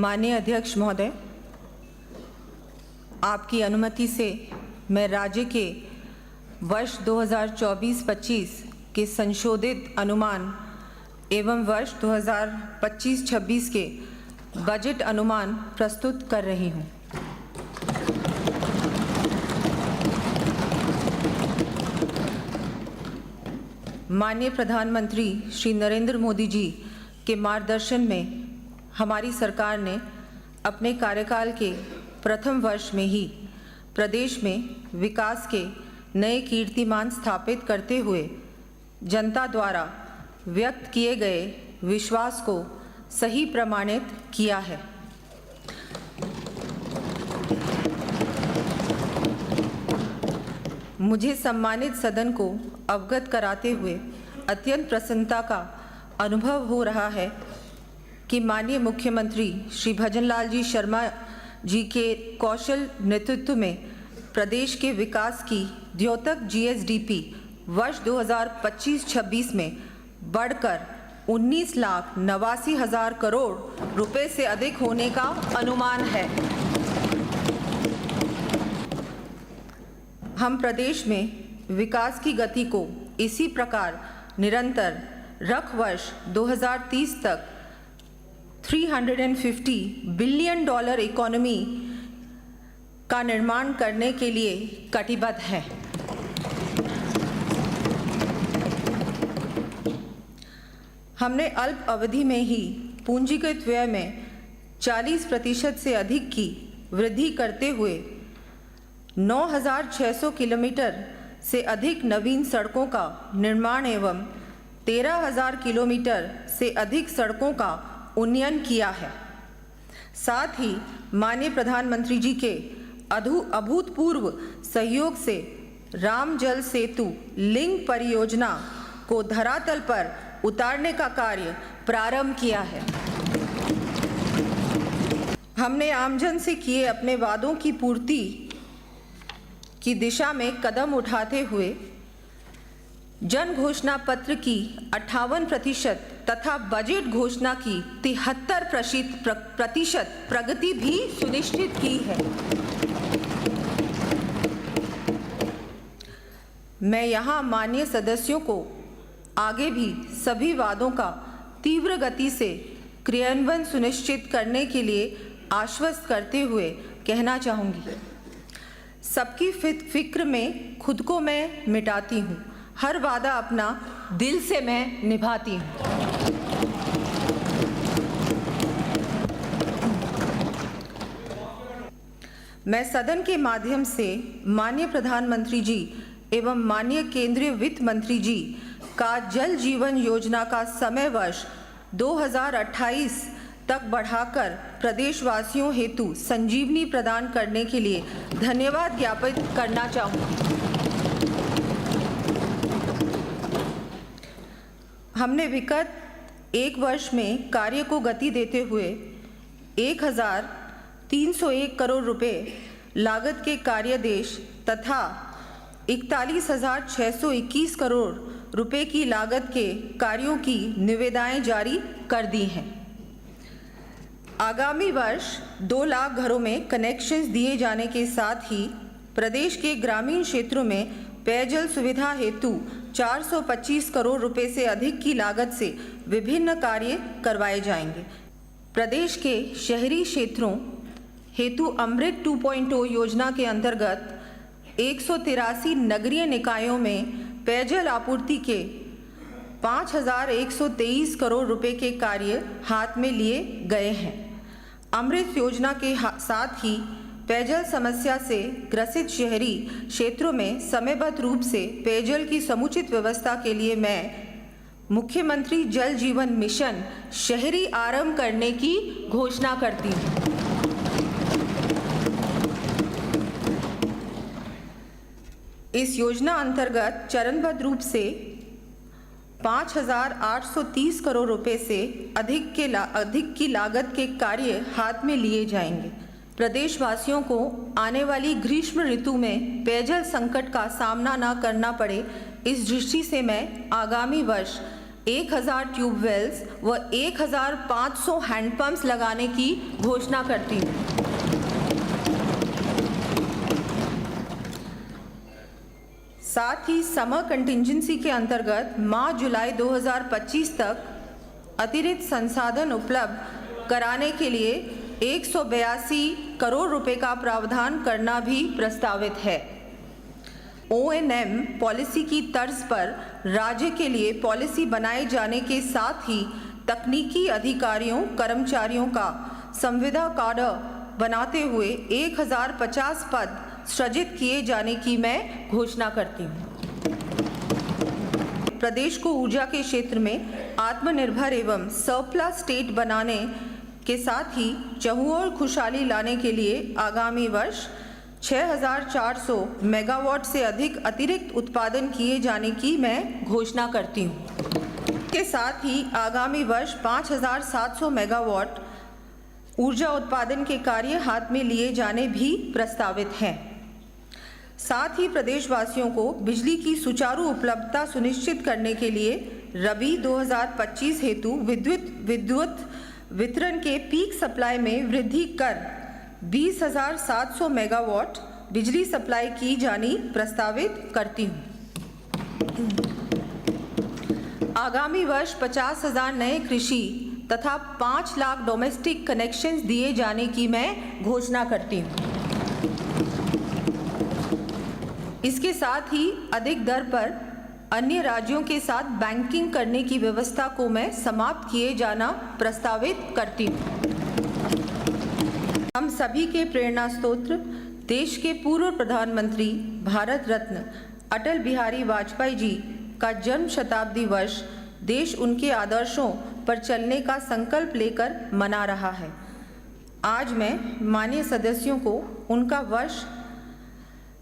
माननीय अध्यक्ष महोदय, आपकी अनुमति से मैं राज्य के वर्ष 2024-25 के संशोधित अनुमान एवं वर्ष 2025-26 के बजट अनुमान प्रस्तुत कर रही हूँ। माननीय प्रधानमंत्री श्री नरेंद्र मोदी जी के मार्गदर्शन में हमारी सरकार ने अपने कार्यकाल के प्रथम वर्ष में ही प्रदेश में विकास के नए कीर्तिमान स्थापित करते हुए जनता द्वारा व्यक्त किए गए विश्वास को सही प्रमाणित किया है। मुझे सम्मानित सदन को अवगत कराते हुए अत्यंत प्रसन्नता का अनुभव हो रहा है कि माननीय मुख्यमंत्री श्री भजनलाल जी शर्मा जी के कौशल नेतृत्व में प्रदेश के विकास की द्योतक GSDP वर्ष 2025-26 में बढ़कर 19,89,000 करोड़ रुपए से अधिक होने का अनुमान है। हम प्रदेश में विकास की गति को इसी प्रकार निरंतर रख वर्ष 2030 तक $350 बिलियन इकोनॉमी का निर्माण करने के लिए कटिबद्ध है। हमने अल्प अवधि में ही पूंजीगत व्यय में 40% से अधिक की वृद्धि करते हुए 9,600 किलोमीटर से अधिक नवीन सड़कों का निर्माण एवं 13,000 किलोमीटर से अधिक सड़कों का उन्नयन किया है। साथ ही माननीय प्रधानमंत्री जी के अभूतपूर्व सहयोग से राम जल सेतु लिंक परियोजना को धरातल पर उतारने का कार्य प्रारंभ किया है। हमने आमजन से किए अपने वादों की पूर्ति की दिशा में कदम उठाते हुए जन घोषणा पत्र की 58% तथा बजट घोषणा की 73% प्रगति भी सुनिश्चित की है। मैं यहाँ माननीय सदस्यों को आगे भी सभी वादों का तीव्र गति से क्रियान्वयन सुनिश्चित करने के लिए आश्वस्त करते हुए कहना चाहूँगी, सबकी फिक्र में खुद को मैं मिटाती हूँ, हर वादा अपना दिल से मैं निभाती हूँ। मैं सदन के माध्यम से माननीय प्रधानमंत्री जी एवं माननीय केंद्रीय वित्त मंत्री जी का जल जीवन योजना का समय वर्ष 2028 तक बढ़ाकर प्रदेशवासियों हेतु संजीवनी प्रदान करने के लिए धन्यवाद ज्ञापित करना चाहूँगी। हमने विगत एक वर्ष में कार्य को गति देते हुए 1,301 करोड़ रुपए लागत के कार्यादेश तथा 41,621 करोड़ रुपए की लागत के कार्यों की निविदाएं जारी कर दी हैं। आगामी वर्ष 2 लाख घरों में कनेक्शंस दिए जाने के साथ ही प्रदेश के ग्रामीण क्षेत्रों में पेयजल सुविधा हेतु 425 करोड़ रुपए से अधिक की लागत से विभिन्न कार्य करवाए जाएंगे। प्रदेश के शहरी क्षेत्रों हेतु अमृत 2.0 योजना के अंतर्गत 183 नगरीय निकायों में पेयजल आपूर्ति के 5,123 करोड़ रुपए के कार्य हाथ में लिए गए हैं। अमृत योजना के साथ ही पेयजल समस्या से ग्रसित शहरी क्षेत्रों में समयबद्ध रूप से पेयजल की समुचित व्यवस्था के लिए मैं मुख्यमंत्री जल जीवन मिशन शहरी आरंभ करने की घोषणा करती हूँ। इस योजना अंतर्गत चरणबद्ध रूप से 5,830 करोड़ रुपए से अधिक की लागत के कार्य हाथ में लिए जाएंगे। प्रदेशवासियों को आने वाली ग्रीष्म ऋतु में पेयजल संकट का सामना न करना पड़े, इस दृष्टि से मैं आगामी वर्ष 1000 ट्यूबवेल्स व 1500 हैंडपंप्स लगाने की घोषणा करती हूँ। साथ ही समर कंटिजेंसी के अंतर्गत मार्च जुलाई 2025 तक अतिरिक्त संसाधन उपलब्ध कराने के लिए 182 करोड़ रुपए का प्रावधान करना भी प्रस्तावित है। O&M पॉलिसी की तर्ज पर राज्य के लिए पॉलिसी बनाए जाने के साथ ही तकनीकी अधिकारियों कर्मचारियों का संविदा कार्ड बनाते हुए 1050 पद सृजित किए जाने की मैं घोषणा करती हूँ। प्रदेश को ऊर्जा के क्षेत्र में आत्मनिर्भर एवं सरप्लस स्टेट बनाने के साथ ही चहुओर खुशहाली लाने के लिए आगामी वर्ष 6400 मेगावाट से अधिक अतिरिक्त उत्पादन किए जाने की मैं घोषणा करती हूँ। के साथ ही आगामी वर्ष 5700 मेगावाट ऊर्जा उत्पादन के कार्य हाथ में लिए जाने भी प्रस्तावित हैं। साथ ही प्रदेशवासियों को बिजली की सुचारू उपलब्धता सुनिश्चित करने के लिए रबी 2025 हेतु विद्युत वितरण के पीक सप्लाई में वृद्धि कर 20,700 मेगावाट बिजली सप्लाई की जानी प्रस्तावित करती हूँ। आगामी वर्ष 50,000 नए कृषि तथा 5 लाख डोमेस्टिक कनेक्शंस दिए जाने की मैं घोषणा करती हूँ। इसके साथ ही अधिक दर पर अन्य राज्यों के साथ बैंकिंग करने की व्यवस्था को मैं समाप्त किए जाना प्रस्तावित करती हूँ। हम सभी के प्रेरणा स्रोत देश के पूर्व प्रधानमंत्री भारत रत्न अटल बिहारी वाजपेयी जी का जन्म शताब्दी वर्ष देश उनके आदर्शों पर चलने का संकल्प लेकर मना रहा है। आज मैं माननीय सदस्यों को उनका वर्ष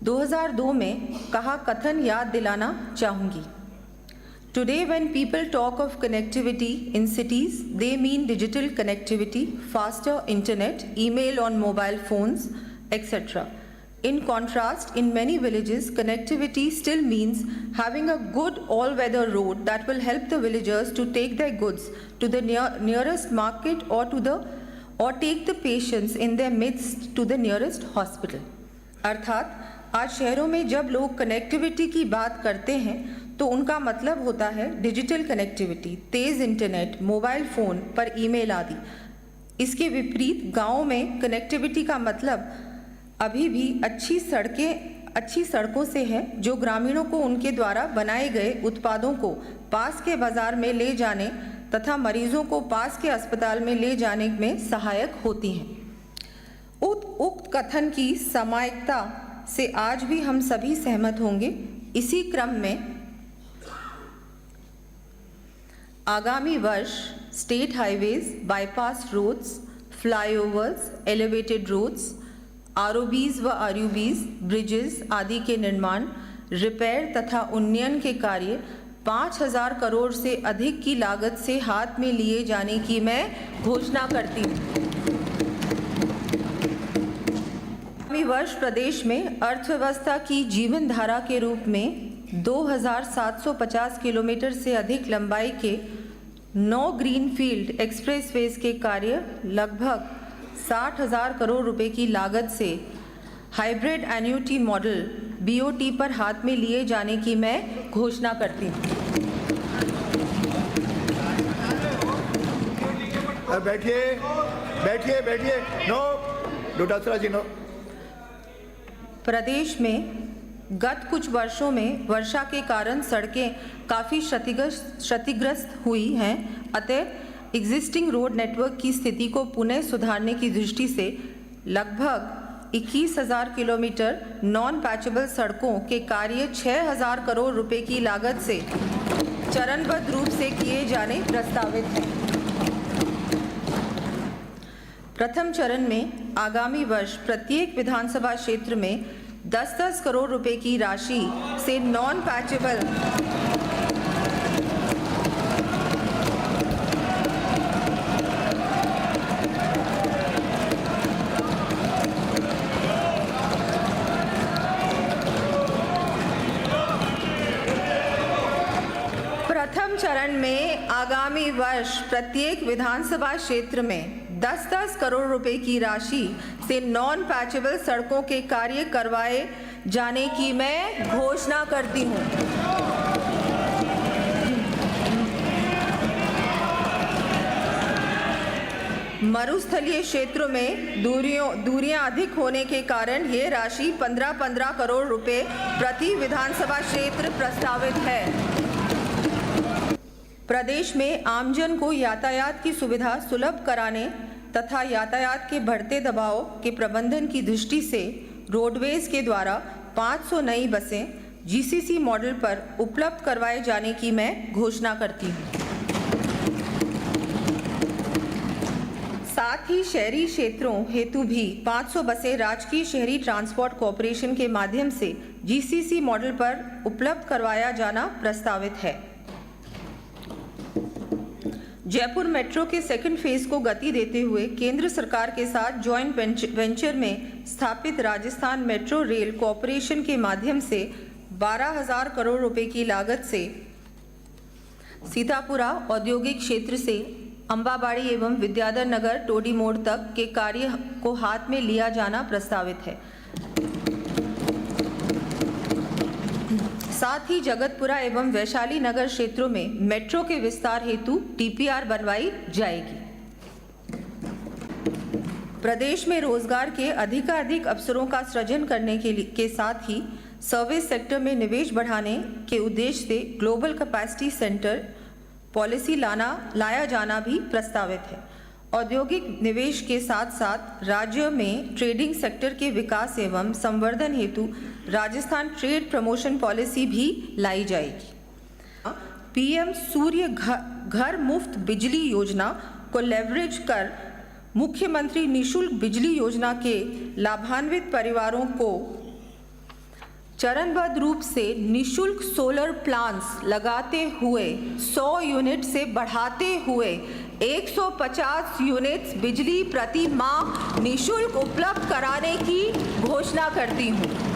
2002 में कहा कथन याद दिलाना चाहूँगी। Today when people talk of connectivity in cities, they mean digital connectivity, faster internet, email on mobile phones, etc. In contrast, in many villages, connectivity still means having a good all-weather road that will help the villagers to take their goods to the nearest market or take the patients in their midst to the nearest hospital. अर्थात आज शहरों में जब लोग connectivity की बात करते हैं तो उनका मतलब होता है डिजिटल कनेक्टिविटी, तेज़ इंटरनेट, मोबाइल फ़ोन पर ईमेल आदि। इसके विपरीत गाँव में कनेक्टिविटी का मतलब अभी भी अच्छी सड़कों से है जो ग्रामीणों को उनके द्वारा बनाए गए उत्पादों को पास के बाज़ार में ले जाने तथा मरीजों को पास के अस्पताल में ले जाने में सहायक होती हैं। उक्त कथन की सामायिकता से आज भी हम सभी सहमत होंगे। इसी क्रम में आगामी वर्ष state highways, bypass roads, flyovers, elevated roads, ROBs व आरयूबीज, ब्रिजेस आदि के निर्माण, रिपेयर तथा उन्नयन के कार्य 5,000 करोड़ से अधिक की लागत से हाथ में लिए जाने की मैं घोषणा करती हूँ। आगामी वर्ष प्रदेश में अर्थव्यवस्था की जीवन धारा के रूप में 2,750 किलोमीटर से अधिक लंबाई के 9 ग्रीनफील्ड एक्सप्रेसवेज के कार्य लगभग 60,000 करोड़ रुपए की लागत से हाइब्रिड एन्युटी मॉडल BOT पर हाथ में लिए जाने की मैं घोषणा करती हूँ। बैठिए नो डोटासरा जी नो। प्रदेश में गत कुछ वर्षों में वर्षा के कारण सड़कें काफ़ी क्षतिग्रस्त हुई हैं। अतः एग्जिस्टिंग रोड नेटवर्क की स्थिति को पुनः सुधारने की दृष्टि से लगभग 21,000 किलोमीटर नॉन पैचेबल सड़कों के कार्य 6,000 करोड़ रुपए की लागत से चरणबद्ध रूप से किए जाने प्रस्तावित हैं। प्रथम चरण में आगामी वर्ष प्रत्येक विधानसभा क्षेत्र में 10-10 करोड़ रुपए की राशि से नॉन पैचेबल प्रथम चरण में आगामी वर्ष प्रत्येक विधानसभा क्षेत्र में 10-10 करोड़ रुपए की राशि से नॉन पैचेबल सड़कों के कार्य करवाए जाने की मैं घोषणा करती हूं। मरुस्थलीय क्षेत्रों में दूरियां अधिक होने के कारण ये राशि 15-15 करोड़ रुपए प्रति विधानसभा क्षेत्र प्रस्तावित है। प्रदेश में आमजन को यातायात की सुविधा सुलभ कराने तथा यातायात के बढ़ते दबाव के प्रबंधन की दृष्टि से रोडवेज के द्वारा 500 नई बसें जीसीसी मॉडल पर उपलब्ध करवाए जाने की मैं घोषणा करती हूँ। साथ ही शहरी क्षेत्रों हेतु भी 500 बसें राजकीय शहरी ट्रांसपोर्ट कॉरपोरेशन के माध्यम से जीसीसी मॉडल पर उपलब्ध करवाया जाना प्रस्तावित है। जयपुर मेट्रो के सेकंड फेज को गति देते हुए केंद्र सरकार के साथ जॉइंट वेंचर में स्थापित राजस्थान मेट्रो रेल कॉरपोरेशन के माध्यम से 12,000 करोड़ रुपए की लागत से सीतापुरा औद्योगिक क्षेत्र से अंबाबाड़ी एवं विद्याधर नगर टोडी मोड़ तक के कार्य को हाथ में लिया जाना प्रस्तावित है। साथ ही जगतपुरा एवं वैशाली नगर क्षेत्रों में मेट्रो के विस्तार हेतु टीपीआर बनवाई जाएगी। प्रदेश में रोजगार के अधिकाधिक अवसरों का सृजन करने के साथ ही सर्विस सेक्टर में निवेश बढ़ाने के उद्देश्य से ग्लोबल कैपेसिटी सेंटर पॉलिसी लाया जाना भी प्रस्तावित है। औद्योगिक निवेश के साथ साथ राज्य में ट्रेडिंग सेक्टर के विकास एवं संवर्धन हेतु राजस्थान ट्रेड प्रमोशन पॉलिसी भी लाई जाएगी। पीएम सूर्य घर मुफ्त बिजली योजना को लेवरेज कर मुख्यमंत्री निःशुल्क बिजली योजना के लाभान्वित परिवारों को चरणबद्ध रूप से निःशुल्क सोलर प्लांट्स लगाते हुए 100 यूनिट से बढ़ाते हुए 150 यूनिट्स बिजली प्रति माह निःशुल्क उपलब्ध कराने की घोषणा करती हूँ।